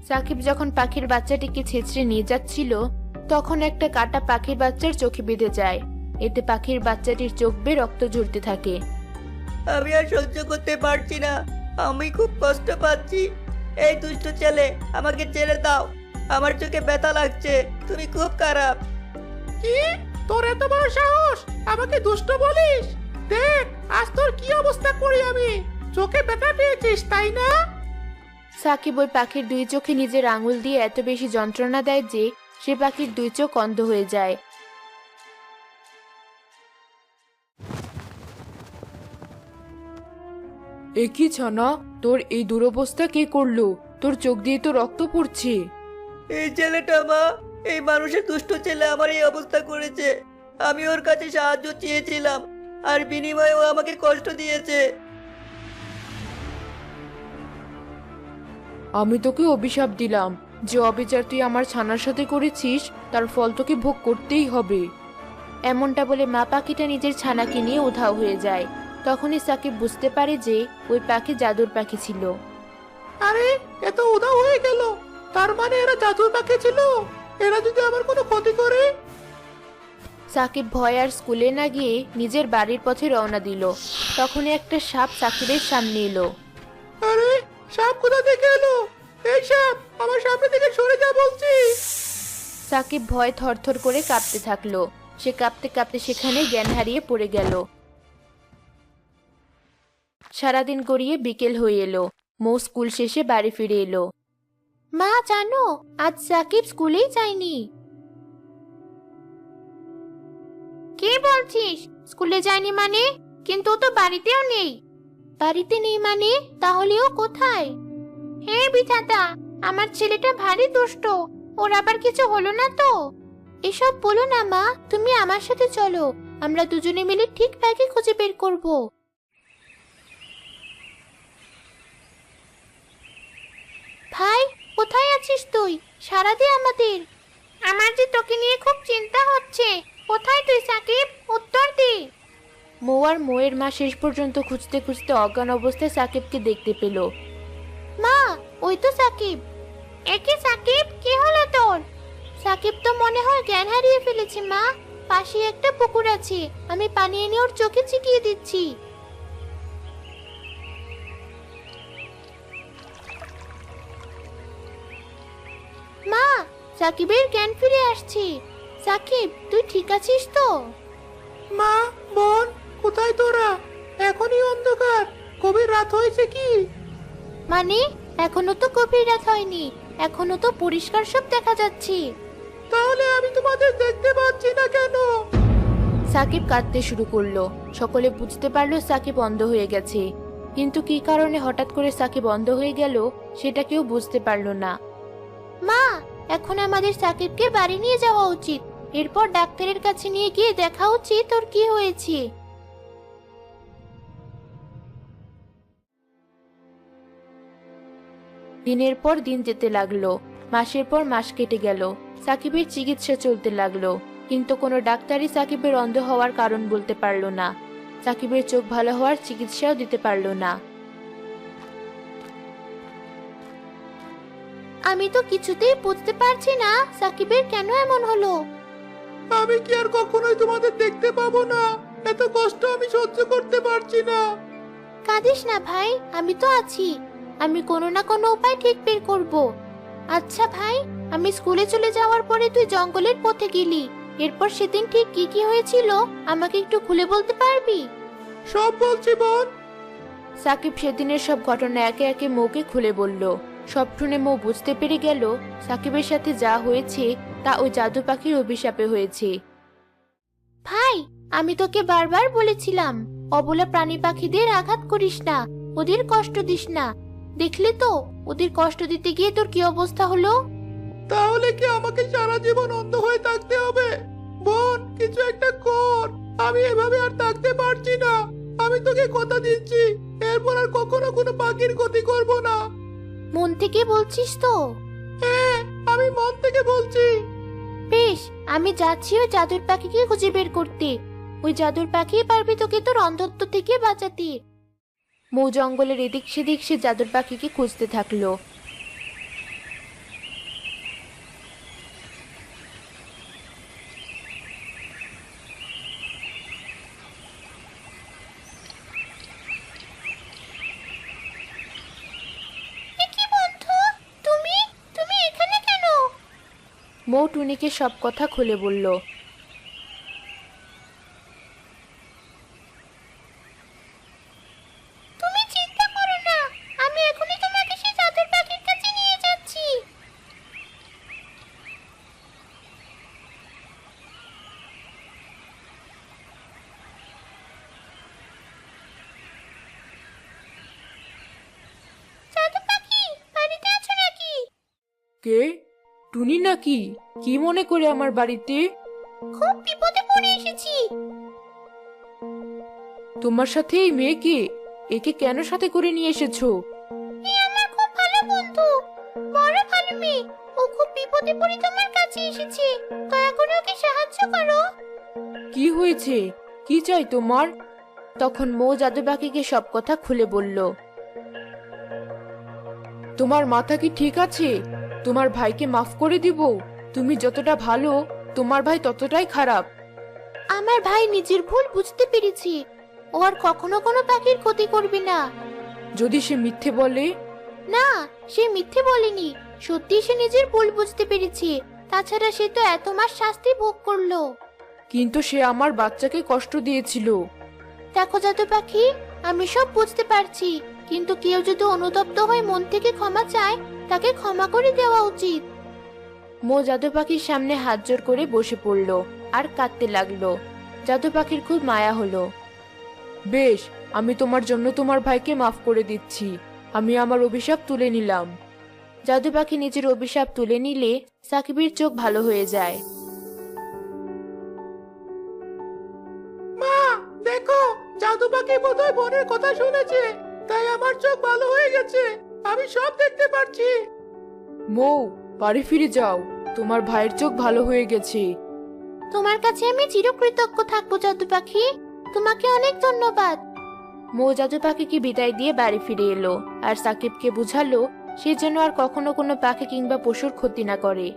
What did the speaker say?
সাকিব যখন পাখির বাচ্চাটিকে ছেঁচড়ে নিয়ে যাচ্ছিল তখন একটা কাঁটা পাখির বাচ্চার চোখে বেঁধে যায়। এতে পাখির বাচ্চাটির চোখ বেয়ে রক্ত ঝরতে থাকে। আমি আর সহ্য করতে পারছি না, আমি খুব কষ্ট পাচ্ছি। এই দুষ্ট ছেলে, আমাকে ছেড়ে দাও, আমার চোখে ব্যথা লাগছে, তুমি খুব খারাপ। কি? তোর এত বড় সাহস আমাকে দুষ্ট বলিস? দেখ আজ তোর কি অবস্থা করি আমি। চোখে ব্যথা পেয়েছিস তাই না? সাকিব ওই পাখির দুই চোখে নিজের আঙুল দিয়ে এত বেশি যন্ত্রণা দেয় যে সে পাখির দুই চোখ অন্ধ হয়ে যায়। এ কি ছানা, তোর এই দুরবস্থা কে করলো? তোর চোখ দিয়ে তো রক্ত পড়ছে। এই ছেলেটা মা, এই মানুষের দুষ্ট ছেলে আমার এই অবস্থা করেছে। আমি ওর কাছে সাহায্য চেয়েছিলাম, আর বিনিময়ে ও আমাকে কষ্ট দিয়েছে। আমি তোকে অভিশাপ দিলাম, যে অবিচার তুই আমার ছানার সাথে করেছিস তার ফল তোকে ভোগ করতেই হবে। এমনটা বলে মা পাখিটা নিজের ছানাকে নিয়ে উধাও হয়ে যায়। তখনই সাকিব বুঝতে পারে যে ওই পাখি জাদুর পাখি ছিল। আরে এত উধাও হয়ে গেল, তার মানে এরা জাদুর পাখি ছিল। এরা যদি আমার কোনো ক্ষতি করে? সাকিব ভয় আর স্কুলে না গিয়ে নিজের বাড়ির পথে রওনা দিল। তখনই একটা সাপ সাকিবের সামনে এলো। আরে সাপ কোথা থেকে এলো? এই সাপ, আমার সামনে থেকে সরে যা বলছি। সাকিব ভয় থরথর করে কাঁপতে থাকলো। সে কাঁপতে কাঁপতে সেখানে জ্ঞান হারিয়ে পড়ে গেল। সারাদিন গড়িয়ে বিকেল হয়ে এলো। মৌ স্কুল শেষে বাড়ি ফিরে এলো। মা জানো, আজ সাকিব স্কুলেই যায়নি। কি বলছিস? স্কুলে যায়নি মানে? কিন্তু ও তো বাড়িতেও নেই। বাড়িতে নেই মানে? তাহলে ও কোথায়? হে বিধাতা, আমার ছেলেটা ভারী দুষ্ট। ওর আবার কিছু হলো না তো? এসব বলো না মা, তুমি আমার সাথে চলো। আমরা দুজনে মিলে ঠিক তাকে খুঁজে বের করব। ভাই, কোথায় আছিস তুই? সারা দে আমাদের। আমার যে তোকে নিয়ে খুব চিন্তা হচ্ছে। কোথায় তুই সাকিব? উত্তর দে। মৌ আর মৌয়ের মা শেষ পর্যন্ত খুঁজতে খুঁজতে অজ্ঞান অবস্থায় সাকিবকে দেখতে পেল। মা, ওই তো সাকিব। একে সাকিব, কি হলো তোর? সাকিব তো মনে হয় জ্ঞান হারিয়ে ফেলেছে মা। পাশে একটা পুকুর আছে, আমি পানি এনে ওর চোখে ছিটিয়ে দিচ্ছি। মা, সাকিবের জ্ঞান ফিরে আসছে। সাকিব, তুই ঠিক আছিস তো? মা, বোন, কোথায় তোরা? এখনই অন্ধকার, গভীর রাত হয়েছে কি? মানে এখনো তো গভীর রাত হয়নি, এখনো তো পরিষ্কার সব দেখা যাচ্ছে। তাহলে আমি তোমাদের দেখতে পাচ্ছি না কেন? সাকিব কাঁদতে শুরু করলো। সকলে বুঝতে পারলো সাকিব অন্ধ হয়ে গেছে, কিন্তু কি কারণে হঠাৎ করে সাকিব অন্ধ হয়ে গেল সেটা কেউ বুঝতে পারলো না। মা, এখন আমাদের সাকিবকে বাড়ি নিয়ে যাওয়া উচিত। এরপর ডাক্তারের কাছে নিয়ে গিয়ে দেখা উচিত ওর কি হয়েছে। দিনের পর দিন যেতে লাগলো, মাসের পর মাস কেটে গেল। সাকিবের চিকিৎসা চলতে লাগলো, কিন্তু কোনো ডাক্তারই সাকিবের অন্ধ হওয়ার কারণ বলতে পারলো না। সাকিবের চোখ ভালো হওয়ার চিকিৎসাও দিতে পারলো না। আমি তো কিছুতেই বুঝতে পারছি না সাকিবের কেন এমন হলো। আমি কি আর কখনোই তোমাদের দেখতে পাবো না? এত কষ্ট আমি সহ্য করতে পারছি না। কাঁদিস না ভাই, আমি তো আছি। আমি কোনো না কোনো উপায় ঠিক বের করব। আচ্ছা ভাই, আমি স্কুলে চলে যাওয়ার পরে তুই জঙ্গলের পথে গেলি, এরপর সেদিন ঠিক কি কি হয়েছিল আমাকে একটু খুলে বলতে পারবি? সব বলছি বোন। সাকিব সেদিনের সব ঘটনা একে একে মৌকে খুলে বলল। সব শুনে মৌ বুঝতে পেরে গেল সাকিবের সাথে যা হয়েছে তা ওই জাদু পাখির অভিশাপে হয়েছে। ভাই, আমি তোকে বারবার বলেছিলাম অবলা প্রাণী পাখিদের আঘাত করিস না, ওদের কষ্ট দিস না। দেখলি তো ওদের কষ্ট দিতে গিয়ে তোর কি অবস্থা হলো। তাহলে কি আমাকে সারা জীবন অন্ধ হয়ে থাকতে হবে? বোন, কিছু একটা কর। আমি এভাবে আর থাকতে পারছি না। আমি তোকে কথা দিচ্ছি, এরপর আর কখনো কোনো পাখির ক্ষতি করব না। মন থেকে বলছিস তো? হ্যাঁ, আমি মন থেকে বলছি। বেশ, আমি যাচ্ছি ওই জাদুর পাখিকে খুঁজে বের করতে। ওই জাদুর পাখি পারবে তোকে তোর অন্ধত্ব থেকে বাঁচাতে। মৌ জঙ্গলের এদিক সেদিক সে জাদুর পাখিকে খুঁজতে থাকলো। মৌ টুনিকে সব কথা খুলে বলল। তুমি চিন্তা করো না, আমি এখনই তোমাকে সেই জাদুর পাখির কাছে নিয়ে যাচ্ছি। জাদু পাখি, বাড়িতে আছো নাকি? কে? টুনি নাকি? কি মনে করে আমার বাড়িতে? খুব বিপদে পড়ে এসেছি। তোমার সাথে এই মেয়েকে, একে কেন সাথে করে নিয়ে এসেছো? এ আমার খুব ভালো বন্ধু, বড় ভালো মেয়ে। ও খুব বিপদে পড়ে তোমার কাছে এসেছে, দয়া করে ওকে সাহায্য করো। কি হয়েছে? কি চাই তোমার? তখন মৌ জাদু পাখিকে সব কথা খুলে বলল। তোমার মাথা কি ঠিক আছে? তোমার ভাইকে মাফ করে দিব? তুমি যতটা ভালো, তোমার ভাই ততটাই খারাপ। আমার ভাই নিজের ভুল বুঝতে পেরেছে, ও আর কখনো কোনো পাখির ক্ষতি করবে না। যদি সে মিথ্যে বলে? না, সে মিথ্যে বলেনি, সত্যি সে নিজের ভুল বুঝতে পেরেছে। তাছাড়া সে তো এত মাস শাস্তি ভোগ করলো। কিন্তু সে আমার বাচ্চাকে কষ্ট দিয়েছিল। দেখো জাদু পাখি, আমি সব বুঝতে পারছি, কিন্তু কেউ যদি অনুতপ্ত হয়ে মন থেকে ক্ষমা চায়, তাকে ক্ষমা করে দেওয়া উচিত। মো জাদু পাখির সামনে হাত জোড় করে বসে পড়ল আর কাঁদতে লাগলো। জাদু পাখির খুব মায়া হলো। বেশ, আমি তোমার জন্য তোমার ভাইকে মাফ করে দিচ্ছি। আমি আমার অভিশাপ তুলে নিলাম। জাদু পাখি নিজের অভিশাপ তুলে নিলে সাকিবের চোখ ভালো হয়ে যায়। মা, দেখো, জাদু পাখি বোধহয় বোনের কথা শুনেছে, তাই আমার চোখ ভালো হয়ে গেছে। আমি সব দেখতে পাচ্ছি। মৌ, বাড়ি ফিরে যাও, তোমার ভাইয়ের চোখ ভালো হয়ে গেছে। তোমার কাছে আমি চিরকৃতজ্ঞ থাকবো জাদু পাখি, তোমাকে অনেক ধন্যবাদ। মৌ জাদু পাখিকে বিদায় দিয়ে বাড়ি ফিরে এলো আর সাকিবকে বুঝালো সে যেন আর কখনো কোনো পাখি কিংবা পশুর ক্ষতি না করে।